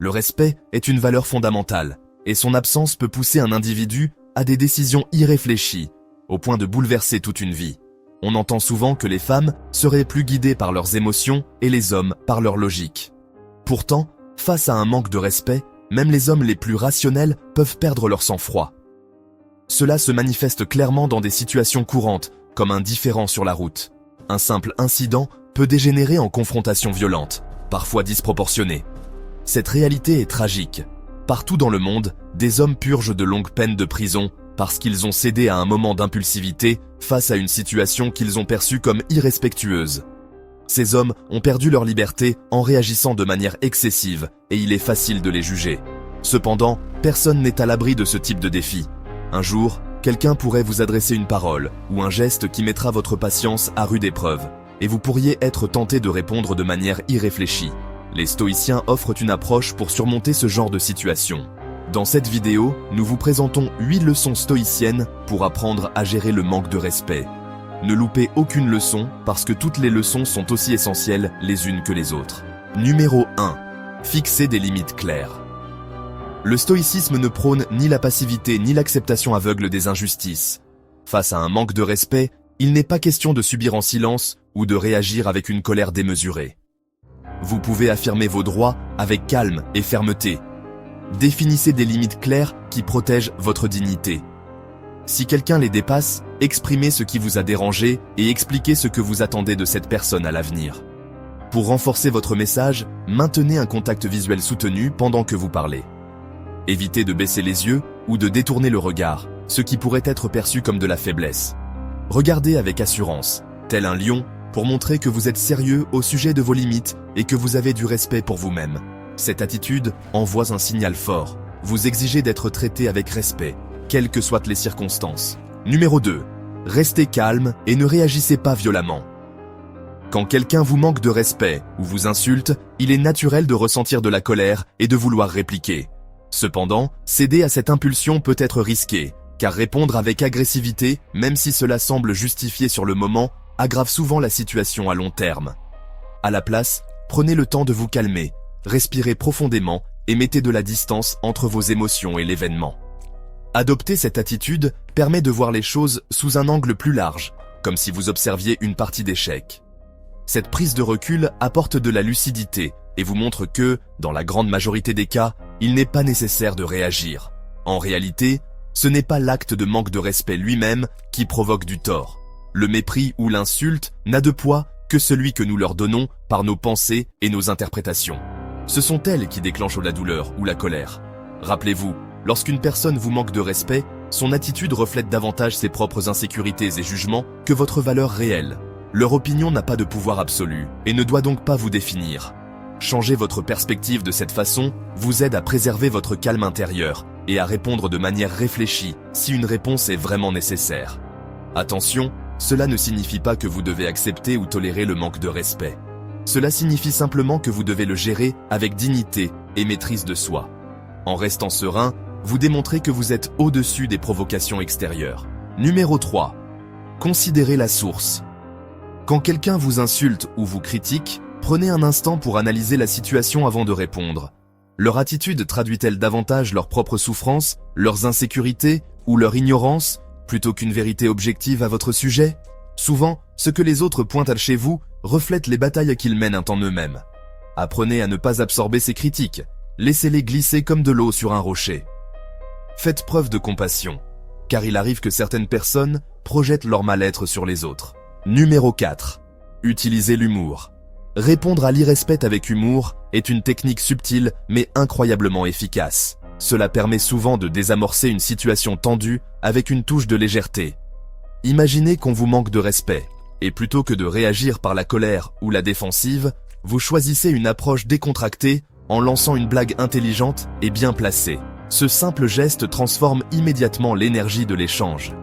Le respect est une valeur fondamentale, et son absence peut pousser un individu à des décisions irréfléchies, au point de bouleverser toute une vie. On entend souvent que les femmes seraient plus guidées par leurs émotions et les hommes par leur logique. Pourtant, face à un manque de respect, même les hommes les plus rationnels peuvent perdre leur sang-froid. Cela se manifeste clairement dans des situations courantes, comme un différend sur la route. Un simple incident peut dégénérer en confrontation violente, parfois disproportionnée. Cette réalité est tragique. Partout dans le monde, des hommes purgent de longues peines de prison parce qu'ils ont cédé à un moment d'impulsivité face à une situation qu'ils ont perçue comme irrespectueuse. Ces hommes ont perdu leur liberté en réagissant de manière excessive et il est facile de les juger. Cependant, personne n'est à l'abri de ce type de défi. Un jour, quelqu'un pourrait vous adresser une parole ou un geste qui mettra votre patience à rude épreuve et vous pourriez être tenté de répondre de manière irréfléchie. Les stoïciens offrent une approche pour surmonter ce genre de situation. Dans cette vidéo, nous vous présentons 8 leçons stoïciennes pour apprendre à gérer le manque de respect. Ne loupez aucune leçon parce que toutes les leçons sont aussi essentielles les unes que les autres. Numéro 1. Fixez des limites claires. Le stoïcisme ne prône ni la passivité ni l'acceptation aveugle des injustices. Face à un manque de respect, il n'est pas question de subir en silence ou de réagir avec une colère démesurée. Vous pouvez affirmer vos droits avec calme et fermeté. Définissez des limites claires qui protègent votre dignité. Si quelqu'un les dépasse, exprimez ce qui vous a dérangé et expliquez ce que vous attendez de cette personne à l'avenir. Pour renforcer votre message, maintenez un contact visuel soutenu pendant que vous parlez. Évitez de baisser les yeux ou de détourner le regard, ce qui pourrait être perçu comme de la faiblesse. Regardez avec assurance, tel un lion, pour montrer que vous êtes sérieux au sujet de vos limites et que vous avez du respect pour vous-même. Cette attitude envoie un signal fort. Vous exigez d'être traité avec respect, quelles que soient les circonstances. Numéro 2. Restez calme et ne réagissez pas violemment. Quand quelqu'un vous manque de respect ou vous insulte, il est naturel de ressentir de la colère et de vouloir répliquer. Cependant, céder à cette impulsion peut être risqué, car répondre avec agressivité, même si cela semble justifié sur le moment, aggrave souvent la situation à long terme. À la place, prenez le temps de vous calmer, respirez profondément et mettez de la distance entre vos émotions et l'événement. Adopter cette attitude permet de voir les choses sous un angle plus large, comme si vous observiez une partie d'échec. Cette prise de recul apporte de la lucidité et vous montre que, dans la grande majorité des cas, il n'est pas nécessaire de réagir. En réalité, ce n'est pas l'acte de manque de respect lui-même qui provoque du tort. Le mépris ou l'insulte n'a de poids que celui que nous leur donnons par nos pensées et nos interprétations. Ce sont elles qui déclenchent la douleur ou la colère. Rappelez-vous, lorsqu'une personne vous manque de respect, son attitude reflète davantage ses propres insécurités et jugements que votre valeur réelle. Leur opinion n'a pas de pouvoir absolu et ne doit donc pas vous définir. Changer votre perspective de cette façon vous aide à préserver votre calme intérieur et à répondre de manière réfléchie si une réponse est vraiment nécessaire. Attention, cela ne signifie pas que vous devez accepter ou tolérer le manque de respect. Cela signifie simplement que vous devez le gérer avec dignité et maîtrise de soi. En restant serein, vous démontrez que vous êtes au-dessus des provocations extérieures. Numéro 3. Considérez la source. Quand quelqu'un vous insulte ou vous critique, prenez un instant pour analyser la situation avant de répondre. Leur attitude traduit-elle davantage leur propre souffrance, leurs insécurités ou leur ignorance, plutôt qu'une vérité objective à votre sujet? Souvent, ce que les autres pointent chez vous reflète les batailles qu'ils mènent en eux-mêmes. Apprenez à ne pas absorber ces critiques, laissez-les glisser comme de l'eau sur un rocher. Faites preuve de compassion, car il arrive que certaines personnes projettent leur mal-être sur les autres. Numéro 4. Utilisez l'humour. Répondre à l'irrespect avec humour est une technique subtile mais incroyablement efficace. Cela permet souvent de désamorcer une situation tendue avec une touche de légèreté. Imaginez qu'on vous manque de respect, et plutôt que de réagir par la colère ou la défensive, vous choisissez une approche décontractée en lançant une blague intelligente et bien placée. Ce simple geste transforme immédiatement l'énergie de l'échange.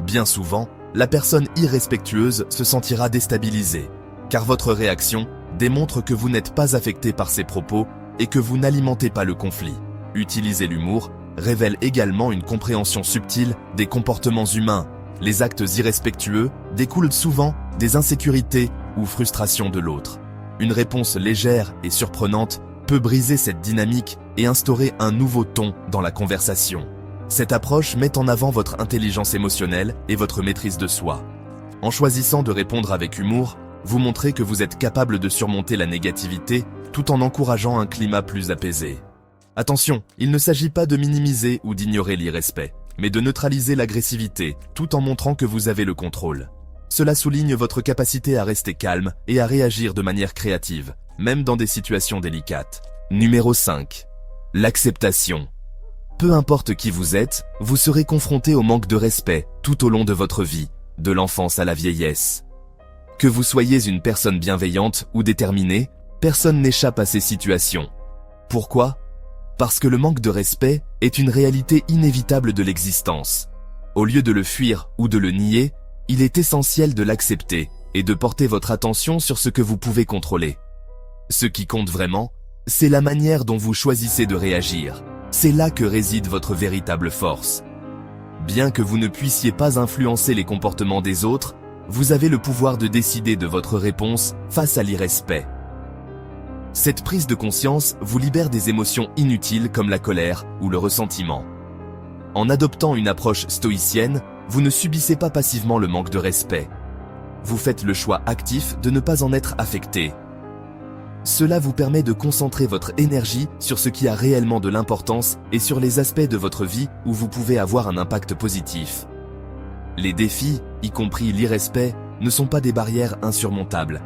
Bien souvent, la personne irrespectueuse se sentira déstabilisée, car votre réaction démontre que vous n'êtes pas affecté par ses propos et que vous n'alimentez pas le conflit. Utiliser l'humour révèle également une compréhension subtile des comportements humains. Les actes irrespectueux découlent souvent des insécurités ou frustrations de l'autre. Une réponse légère et surprenante peut briser cette dynamique et instaurer un nouveau ton dans la conversation. Cette approche met en avant votre intelligence émotionnelle et votre maîtrise de soi. En choisissant de répondre avec humour, vous montrez que vous êtes capable de surmonter la négativité tout en encourageant un climat plus apaisé. Attention, il ne s'agit pas de minimiser ou d'ignorer l'irrespect, mais de neutraliser l'agressivité tout en montrant que vous avez le contrôle. Cela souligne votre capacité à rester calme et à réagir de manière créative, même dans des situations délicates. Numéro 5. L'acceptation. Peu importe qui vous êtes, vous serez confronté au manque de respect tout au long de votre vie, de l'enfance à la vieillesse. Que vous soyez une personne bienveillante ou déterminée, personne n'échappe à ces situations. Pourquoi ? Parce que le manque de respect est une réalité inévitable de l'existence. Au lieu de le fuir ou de le nier, il est essentiel de l'accepter et de porter votre attention sur ce que vous pouvez contrôler. Ce qui compte vraiment, c'est la manière dont vous choisissez de réagir. C'est là que réside votre véritable force. Bien que vous ne puissiez pas influencer les comportements des autres, vous avez le pouvoir de décider de votre réponse face à l'irrespect. Cette prise de conscience vous libère des émotions inutiles comme la colère ou le ressentiment. En adoptant une approche stoïcienne, vous ne subissez pas passivement le manque de respect. Vous faites le choix actif de ne pas en être affecté. Cela vous permet de concentrer votre énergie sur ce qui a réellement de l'importance et sur les aspects de votre vie où vous pouvez avoir un impact positif. Les défis, y compris l'irrespect, ne sont pas des barrières insurmontables.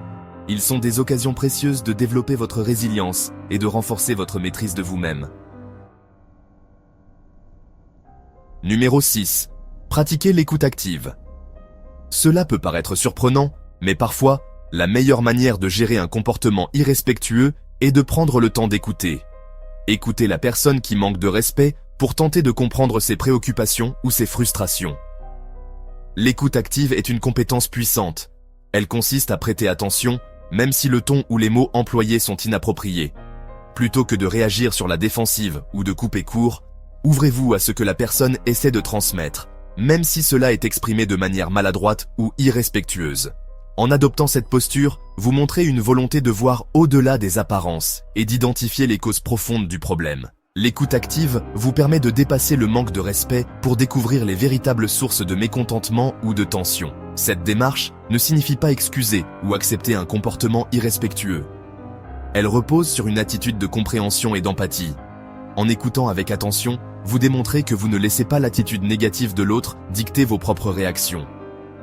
Ils sont des occasions précieuses de développer votre résilience et de renforcer votre maîtrise de vous-même. Numéro 6. Pratiquez l'écoute active. Cela peut paraître surprenant, mais parfois, la meilleure manière de gérer un comportement irrespectueux est de prendre le temps d'écouter. Écoutez la personne qui manque de respect pour tenter de comprendre ses préoccupations ou ses frustrations. L'écoute active est une compétence puissante. Elle consiste à prêter attention, même si le ton ou les mots employés sont inappropriés. Plutôt que de réagir sur la défensive ou de couper court, ouvrez-vous à ce que la personne essaie de transmettre, même si cela est exprimé de manière maladroite ou irrespectueuse. En adoptant cette posture, vous montrez une volonté de voir au-delà des apparences et d'identifier les causes profondes du problème. L'écoute active vous permet de dépasser le manque de respect pour découvrir les véritables sources de mécontentement ou de tension. Cette démarche ne signifie pas excuser ou accepter un comportement irrespectueux. Elle repose sur une attitude de compréhension et d'empathie. En écoutant avec attention, vous démontrez que vous ne laissez pas l'attitude négative de l'autre dicter vos propres réactions.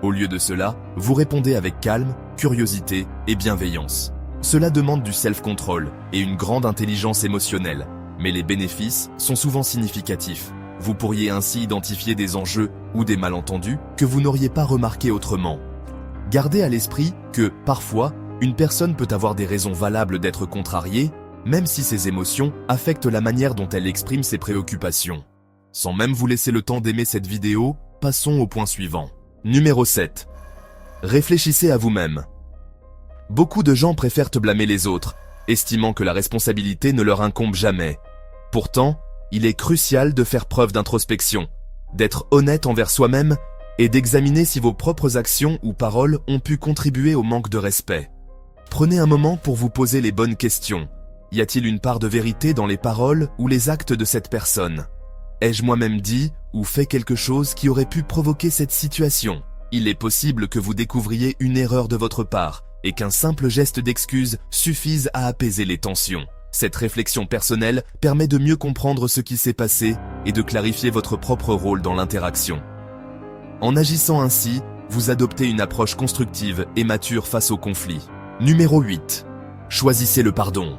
Au lieu de cela, vous répondez avec calme, curiosité et bienveillance. Cela demande du self-control et une grande intelligence émotionnelle, mais les bénéfices sont souvent significatifs. Vous pourriez ainsi identifier des enjeux ou des malentendus que vous n'auriez pas remarqués autrement. Gardez à l'esprit que, parfois, une personne peut avoir des raisons valables d'être contrariée, même si ses émotions affectent la manière dont elle exprime ses préoccupations. Sans même vous laisser le temps d'aimer cette vidéo, passons au point suivant. Numéro 7. Réfléchissez à vous-même. Beaucoup de gens préfèrent blâmer les autres, estimant que la responsabilité ne leur incombe jamais. Pourtant, il est crucial de faire preuve d'introspection, d'être honnête envers soi-même et d'examiner si vos propres actions ou paroles ont pu contribuer au manque de respect. Prenez un moment pour vous poser les bonnes questions. Y a-t-il une part de vérité dans les paroles ou les actes de cette personne ? Ai-je moi-même dit ou fait quelque chose qui aurait pu provoquer cette situation ? Il est possible que vous découvriez une erreur de votre part et qu'un simple geste d'excuse suffise à apaiser les tensions. Cette réflexion personnelle permet de mieux comprendre ce qui s'est passé et de clarifier votre propre rôle dans l'interaction. En agissant ainsi, vous adoptez une approche constructive et mature face au conflit. Numéro 8. Choisissez le pardon.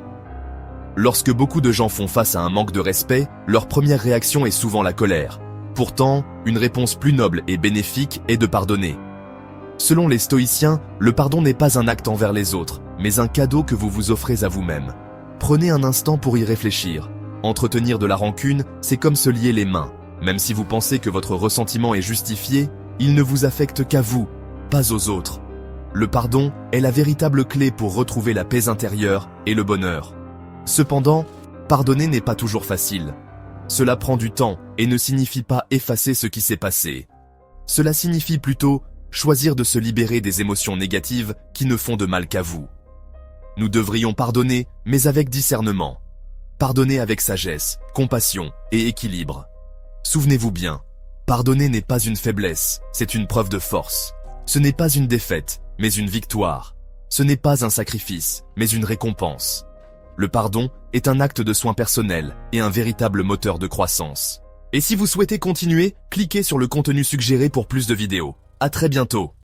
Lorsque beaucoup de gens font face à un manque de respect, leur première réaction est souvent la colère. Pourtant, une réponse plus noble et bénéfique est de pardonner. Selon les stoïciens, le pardon n'est pas un acte envers les autres, mais un cadeau que vous vous offrez à vous-même. Prenez un instant pour y réfléchir. Entretenir de la rancune, c'est comme se lier les mains. Même si vous pensez que votre ressentiment est justifié, il ne vous affecte qu'à vous, pas aux autres. Le pardon est la véritable clé pour retrouver la paix intérieure et le bonheur. Cependant, pardonner n'est pas toujours facile. Cela prend du temps et ne signifie pas effacer ce qui s'est passé. Cela signifie plutôt choisir de se libérer des émotions négatives qui ne font de mal qu'à vous. Nous devrions pardonner, mais avec discernement. Pardonnez avec sagesse, compassion et équilibre. Souvenez-vous bien, pardonner n'est pas une faiblesse, c'est une preuve de force. Ce n'est pas une défaite, mais une victoire. Ce n'est pas un sacrifice, mais une récompense. Le pardon est un acte de soin personnel et un véritable moteur de croissance. Et si vous souhaitez continuer, cliquez sur le contenu suggéré pour plus de vidéos. À très bientôt.